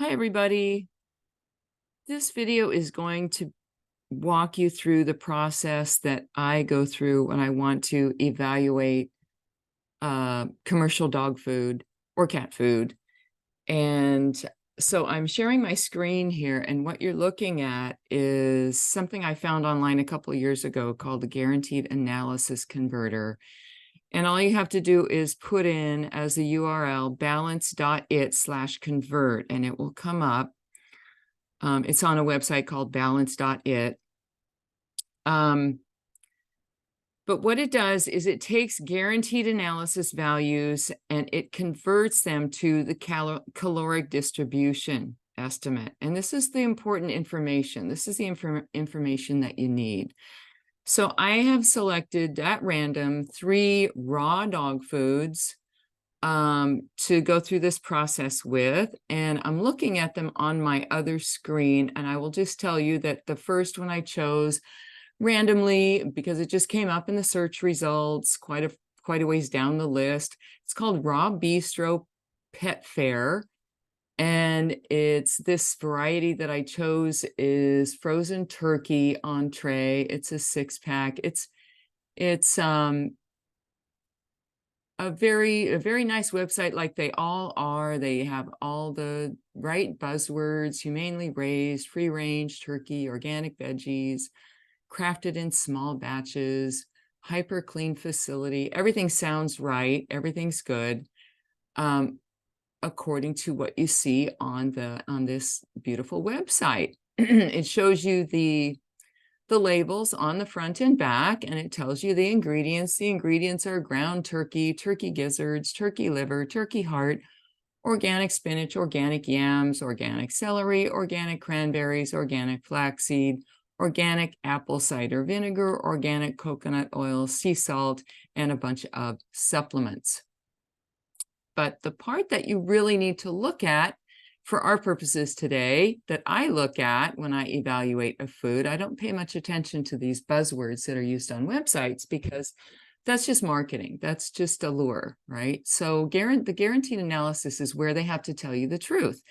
Hi, everybody. This video is going to walk you through the process that I go through when I want to evaluate commercial dog food or cat food. And so I'm sharing my screen here, and what you're looking at is something I found online a couple of years ago called the Guaranteed Analysis Converter. And all you have to do is put in as a URL balance.it/convert, and it will come up. It's on a website called balance.it. But what it does is it takes guaranteed analysis values and it converts them to the caloric distribution estimate. And this is the important information. This is the information that you need. So I have selected at random 3 raw dog foods to go through this process with, and I'm looking at them on my other screen, and I will just tell you that the first one I chose randomly because it just came up in the search results quite a ways down the list. It's called Raw Bistro Pet Fare, and it's this variety that I chose is frozen turkey entree. It's a 6-pack. It's a very nice website, like they all are. They have all the right buzzwords: humanely raised, free range turkey, organic veggies, crafted in small batches, hyper clean facility. Everything sounds right. Everything's good, according to what you see on this beautiful website. It shows you the labels on the front and back, and it tells you the ingredients. The ingredients are ground turkey, turkey gizzards, turkey liver, turkey heart, organic spinach, organic yams, organic celery, organic cranberries, organic flaxseed, organic apple cider vinegar, organic coconut oil, sea salt, and a bunch of supplements. But the part that you really need to look at for our purposes today, that I look at when I evaluate a food, I don't pay much attention to these buzzwords that are used on websites because that's just marketing. That's just a lure, right? So the guaranteed analysis is where they have to tell you the truth.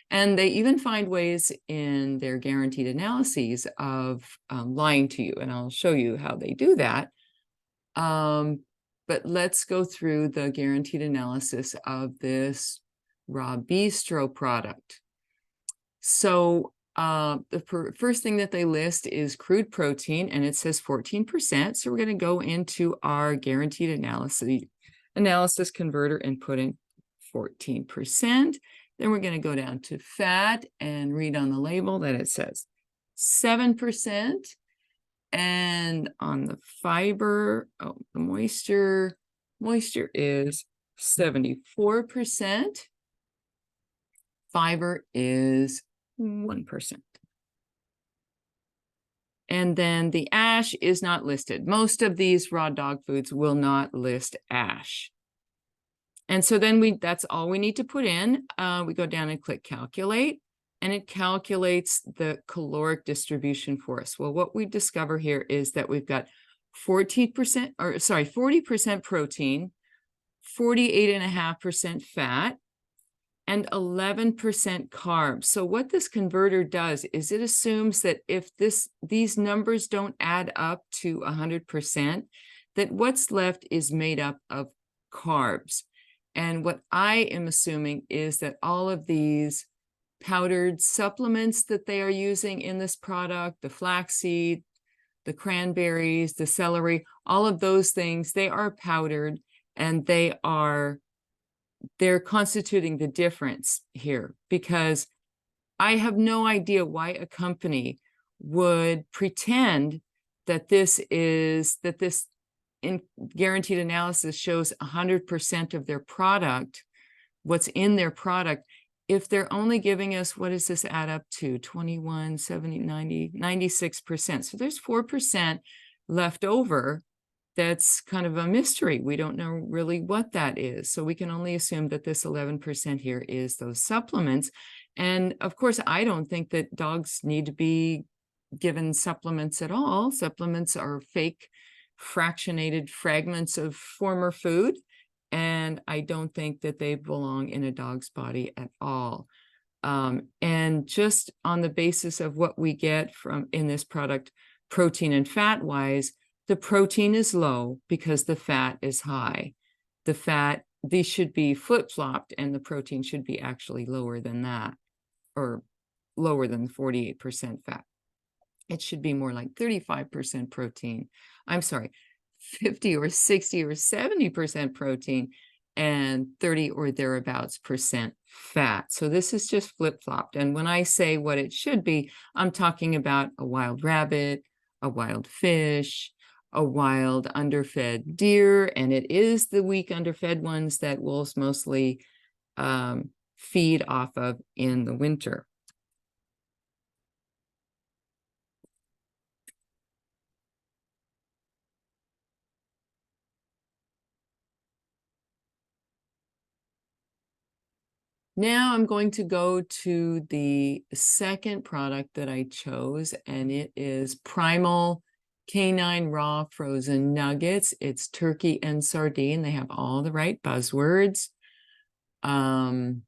And they even find ways in their guaranteed analyses of lying to you. And I'll show you how they do that. But let's go through the guaranteed analysis of this Raw Bistro product. So the first thing that they list is crude protein, and it says 14%. So we're going to go into our guaranteed analysis converter and put in 14%. Then we're going to go down to fat and read on the label that it says 7%. And on the fiber, the moisture is 74%. Fiber is 1%. And then the ash is not listed. Most of these raw dog foods will not list ash. And so then that's all we need to put in. We go down and click calculate, and it calculates the caloric distribution for us. Well, what we discover here is that we've got 40% protein, 48.5% fat, and 11% carbs. So what this converter does is it assumes that if these numbers don't add up to 100%, that what's left is made up of carbs. And what I am assuming is that all of these powdered supplements that they are using in this product, the flaxseed, the cranberries, the celery, all of those things, they are powdered, and they're constituting the difference here, because I have no idea why a company would pretend that this in guaranteed analysis shows 100% of their product, what's in their product, if they're only giving us, what does this add up to? 21, 70, 90, 96%. So there's 4% left over. That's kind of a mystery. We don't know really what that is. So we can only assume that this 11% here is those supplements. And of course, I don't think that dogs need to be given supplements at all. Supplements are fake fractionated fragments of former food, and I don't think that they belong in a dog's body at all. And just on the basis of what we get from in this product, protein and fat wise, the protein is low because the fat is high. The fat, these should be flip-flopped, and the protein should be actually lower than that, or lower than 48% fat. It should be more like 35% protein. I'm sorry, 50 or 60 or 70% protein and 30 or thereabouts percent fat. So this is just flip-flopped. And when I say what it should be, I'm talking about a wild rabbit, a wild fish, a wild underfed deer, and it is the weak underfed ones that wolves mostly feed off of in the winter. Now I'm going to go to the second product that I chose, and it is Primal Canine Raw Frozen Nuggets. It's turkey and sardine. They have all the right buzzwords. Crafted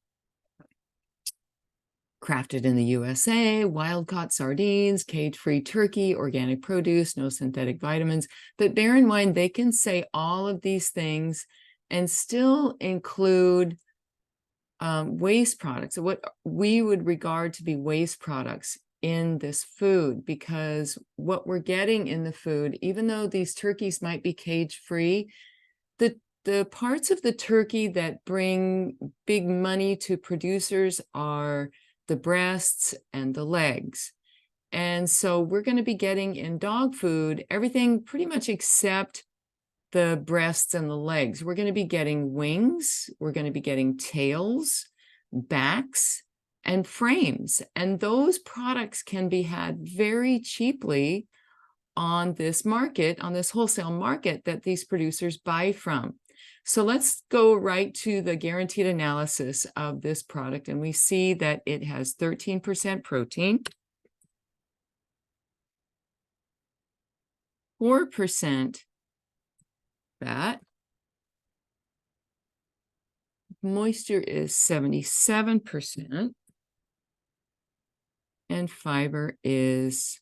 in the USA, wild-caught sardines, cage-free turkey, organic produce, no synthetic vitamins. But bear in mind, they can say all of these things and still include waste products, what we would regard to be waste products in this food, because what we're getting in the food, even though these turkeys might be cage-free, the parts of the turkey that bring big money to producers are the breasts and the legs. And so we're going to be getting in dog food everything pretty much except the breasts and the legs. We're going to be getting wings, we're going to be getting tails, backs, and frames. And those products can be had very cheaply on this market, on this wholesale market that these producers buy from. So let's go right to the guaranteed analysis of this product, and we see that it has 13% protein, 4% fat, moisture is 77%, and fiber is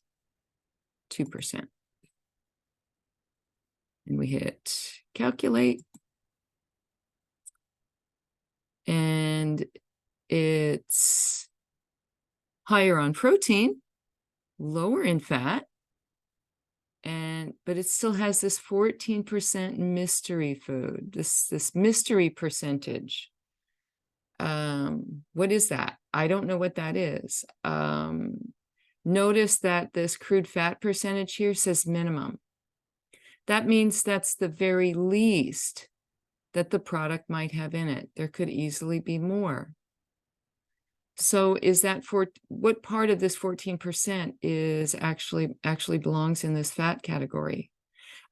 2%. And we hit calculate, and it's higher on protein, lower in fat, but it still has this 14% mystery food, this mystery percentage. What is that? I don't know what that is. Notice that this crude fat percentage here says minimum. That means that's the very least that the product might have in it. There could easily be more. So is that for what part of this 14% is actually belongs in this fat category?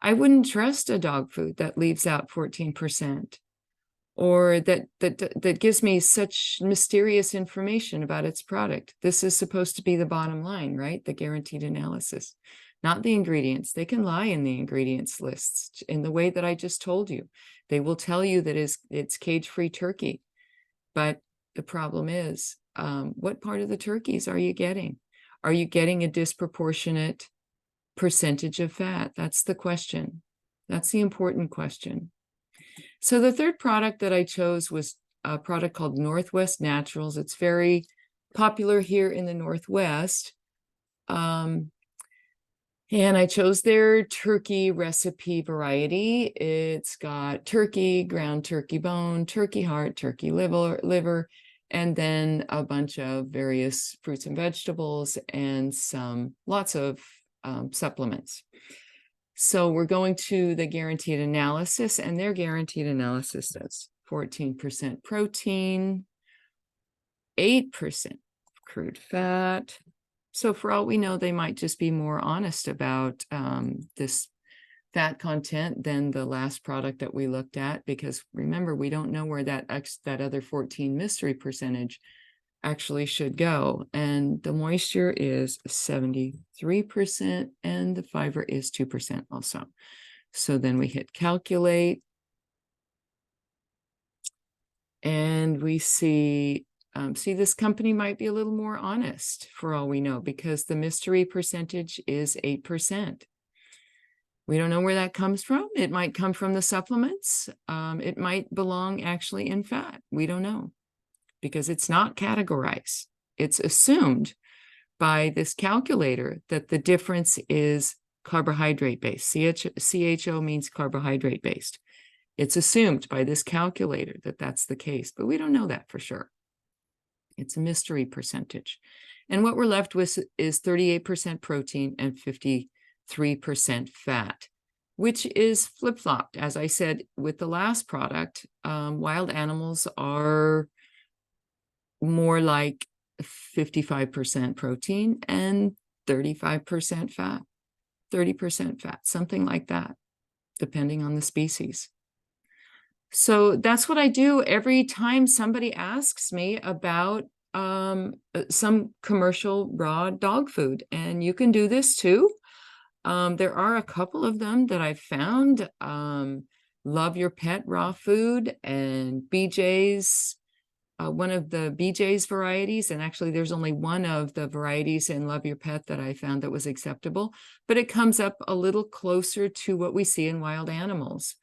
I wouldn't trust a dog food that leaves out 14%, or that gives me such mysterious information about its product. This is supposed to be the bottom line, right? The guaranteed analysis, not the ingredients. They can lie in the ingredients lists in the way that I just told you. They will tell you that it's cage-free turkey, but the problem is, what part of the turkeys are you getting? Are you getting a disproportionate percentage of fat? That's the question. That's the important question. So the third product that I chose was a product called Northwest Naturals. It's very popular here in the Northwest. And I chose their turkey recipe variety. It's got turkey, ground turkey bone, turkey heart, turkey liver, and then a bunch of various fruits and vegetables and lots of supplements. So we're going to the guaranteed analysis, and their guaranteed analysis says 14% protein, 8% crude fat. So for all we know, they might just be more honest about this fat content than the last product that we looked at, because remember, we don't know where that other 14 mystery percentage actually should go. And the moisture is 73% and the fiber is 2% also. So then we hit calculate, and we see See, this company might be a little more honest for all we know, because the mystery percentage is 8%. We don't know where that comes from. It might come from the supplements. It might belong actually in fat. We don't know, because it's not categorized. It's assumed by this calculator that the difference is carbohydrate based. CHO means carbohydrate based. It's assumed by this calculator that that's the case, but we don't know that for sure. It's a mystery percentage. And what we're left with is 38% protein and 53% fat, which is flip-flopped. As I said with the last product, wild animals are more like 55% protein and 35% fat, 30% fat, something like that, depending on the species. So that's what I do every time somebody asks me about some commercial raw dog food. And you can do this too. There are a couple of them that I've found. Love Your Pet raw food and BJ's, one of the BJ's varieties. And actually there's only one of the varieties in Love Your Pet that I found that was acceptable, but it comes up a little closer to what we see in wild animals.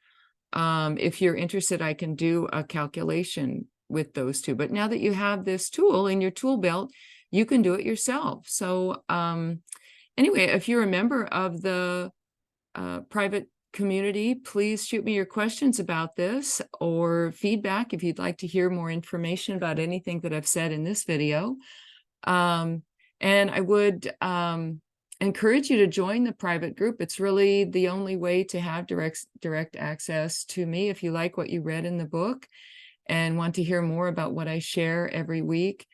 If you're interested, I can do a calculation with those two. But now that you have this tool in your tool belt, you can do it yourself. So anyway, if you're a member of the private community, please shoot me your questions about this or feedback if you'd like to hear more information about anything that I've said in this video. And I would encourage you to join the private group. It's really the only way to have direct access to me if you like what you read in the book and want to hear more about what I share every week.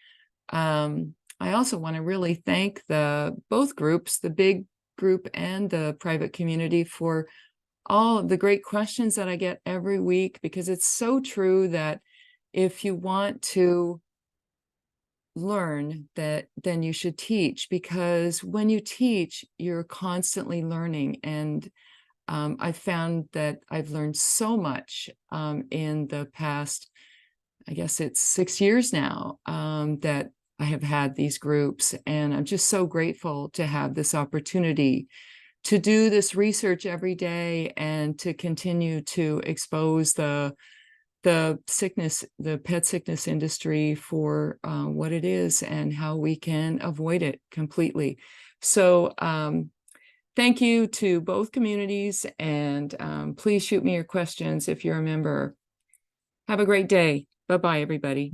I also want to really thank both groups, the big group and the private community, for all of the great questions that I get every week, because it's so true that if you want to learn, that then you should teach, because when you teach, you're constantly learning. And I've found that I've learned so much in the past, I guess it's 6 years now, that I have had these groups, and I'm just so grateful to have this opportunity to do this research every day and to continue to expose the sickness, the pet sickness industry for what it is and how we can avoid it completely. So thank you to both communities, and please shoot me your questions if you're a member. Have a great day. Bye-bye, everybody.